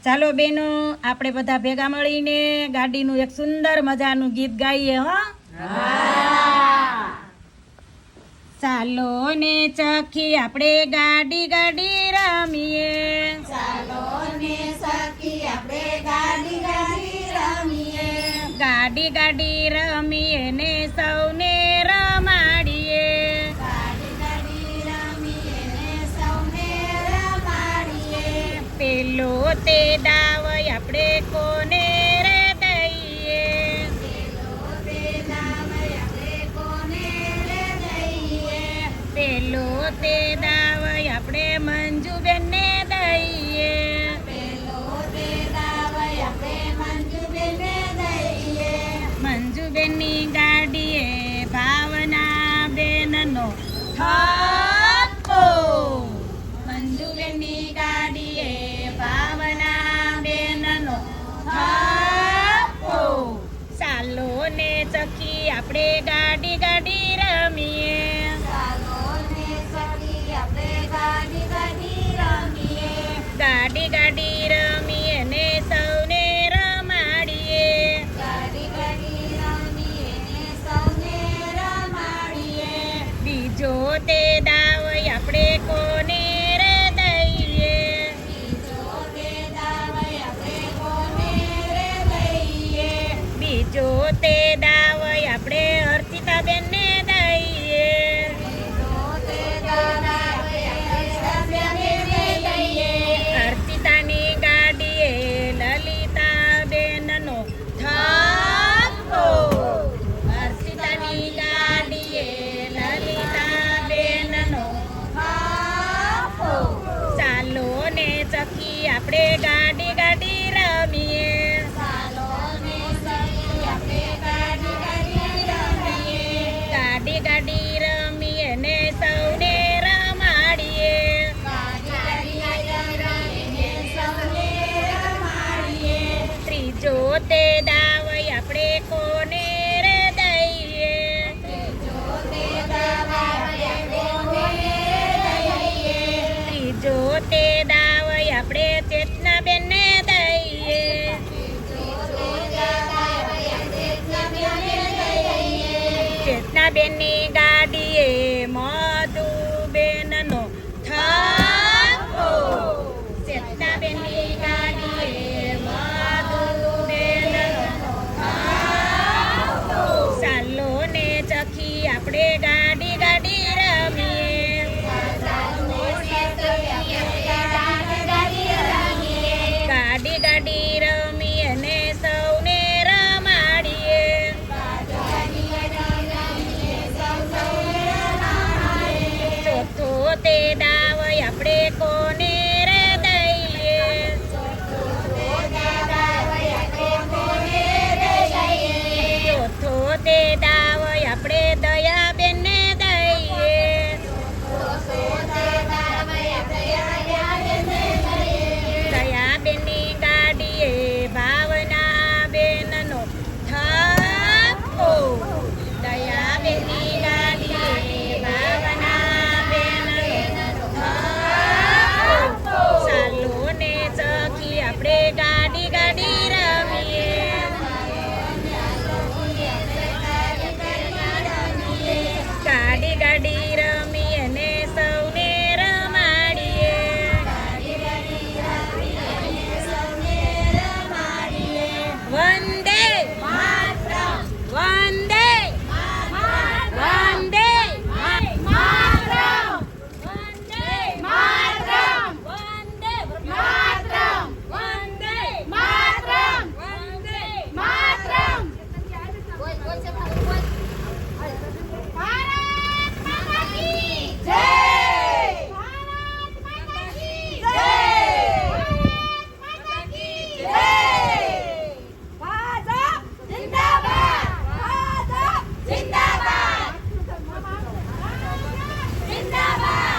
ચાલો બેનો, આપણે બધા ભેગા મળીને ગાડીનું એક સુંદર મજાનું ગીત ગાઈએ. હો, ચાલો ને સખી આપણે ગાડી ગાડી રમીએ. ચાલો ને સખી આપણે ગાડી ગાડી રમીએ. ગાડી ગાડી રમીએ ને સૌને રમાડીએ. ગાડી ગાડી રમીએ ને સૌને રમાડીએ. પેલો તે દાવ આપણે કોને રે દઈએ. પેલો તે દાવ આપણે કોને રે દઈએ. પેલો તે દાવ આપણે મંજુબેનને દઈએ. પેલો તે દાવ આપણે મંજુબેનને દઈએ. મંજુબેનની ગાડીએ ભાવના બેનનો થપ્પો. મંજુબેનની ગાડીએ ભાવના બેનનો થપ્પો. ચાલો ને સખી આપણે ગાડી ગાડી રમીએ. ચાલો ને સખી આપણે ગાડી ગાડી રમીએ. ગાડી ગાડી રમીએ ને સૌને રમાડીએ. ગાડી ગાડી રમીએ ને સૌને રમાડીએ. બીજો તે દાવ આપણે કોને રે દઈએ. બીજો તે દાવ આપણે કોને રે દઈએ. બીજો તે દાવ આપણે અર્પિતાબેનને દઈએ. બીજો તે દાવ આપણે સભ્યને દઈએ. અર્પિતાની ગાડીએ લલિતાબેનનો થપ્પો. અર્પિતાની ગાડીએ લલિતાબેનનો આપો. ચાલો ને સખી આપણે ગાડી ગાડી રમીએ. ચાલો ને સખી આપણે ગાડી ગાડી રમીએ. ગાડી ગાડી રમીએ ને સૌને રમાડીએ. ગાડી ગાડી રમીએ સૌને રમાડીએ. ત્રીજો તે દાવ આપણે કોને રે દઈએ. ત્રીજો તે દાવ આપણે કોને દઈએ. ત્રીજો તે દાવ આપણે ચેતનાબેનને દઈએ. ત્રીજો તે દાવ આપણે સભ્યને દઈએ. ચેતનાબેનની ગાડીએ મધુબેનનો થપ્પો. ચેતનાબેનની ગાડીએ મધુબેનનો થપ્પો. ચાલો ને સખી આપણે ગાડી ગાડી રમીએ. ગાડી ગાડી રમીએ ને સૌને રમાડીએ. ચોથો તે દાવ આપણે કોને રે દઈએ. ચોથો તે દાવ આપણે દયાબેનને દઈએ. દયાબેનની ગાડીએ ભાવનાબેનનો થપ્પો. દયાબેનની ગાડીએ ભાવનાબેનનો થપ્પો. ચાલો ને સખી આપણે ગાડી ગાડી રમીએ. ગાડી ગાડી રમીએ ને સૌને રમાડીએ. વંદે વંદે વંદે માતરમ. વંદે માતરમ. વંદે માતરમ. વંદે માતરમ. વંદે માતરમ. ભારત માતા કી જય. ભારત માતા કી જય. ભારત માતા કી જય. ભાજપ જિંદાબાદ. ભાજપ જિંદાબાદ. જિંદાબાદ.